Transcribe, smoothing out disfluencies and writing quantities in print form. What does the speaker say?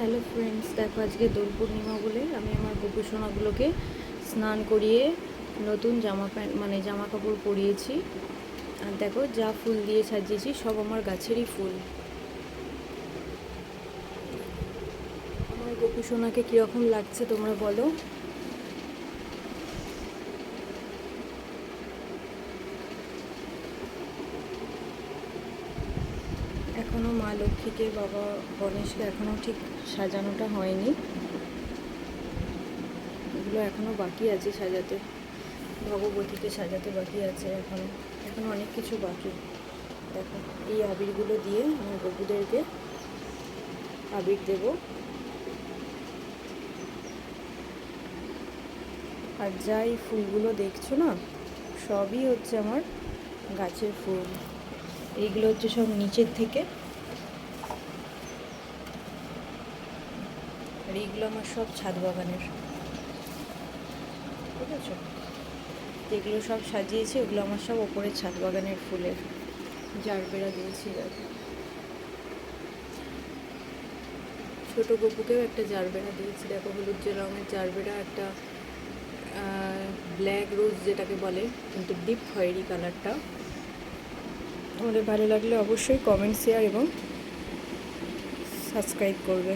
Hello friends, দেখো আজকে দোল পূর্ণিমা বলে আমি আমার গোপু সোনাগুলোকে স্নান করিয়ে নতুন জামা কাপড় পরিয়েছি। আর দেখো যা ফুল দিয়ে সাজিয়েছি সব আমার গাছেরই ফুল। আমার গোপু সোনাকে কীরকম লাগছে তোমরা বলো। এখনও মা লক্ষ্মীকে, বাবা গণেশকে এখনও ঠিক সাজানোটা হয়নি, এগুলো এখনও বাকি আছে সাজাতে। ভগবতীকে সাজাতে বাকি আছে, এখনও অনেক কিছু বাকি। দেখো এই আবিরগুলো দিয়ে আমার গপুদেরকে আবির দেব। আর যা এই ফুলগুলো দেখছো না, সবই হচ্ছে আমার গাছের ফুল। এইগুলো হচ্ছে সব নিচের থেকে, আর এইগুলো আমার সব ছাদ বাগানের, ঠিক আছে? যেগুলো সব সাজিয়েছি ওগুলো আমার সব ওপরে ছাদ বাগানের ফুলের জারবেরা দিয়েছি। দেখো ছোটো গপুকেও একটা জারবেরা দিয়েছি, দেখো হলুদ যে রঙের জারবেরা, একটা ব্ল্যাক রোজ যেটাকে বলে, কিন্তু ডিপ খয়েরি কালারটা। আমাদের ভালো লাগলে অবশ্যই কমেন্ট, শেয়ার এবং সাবস্ক্রাইব করবে।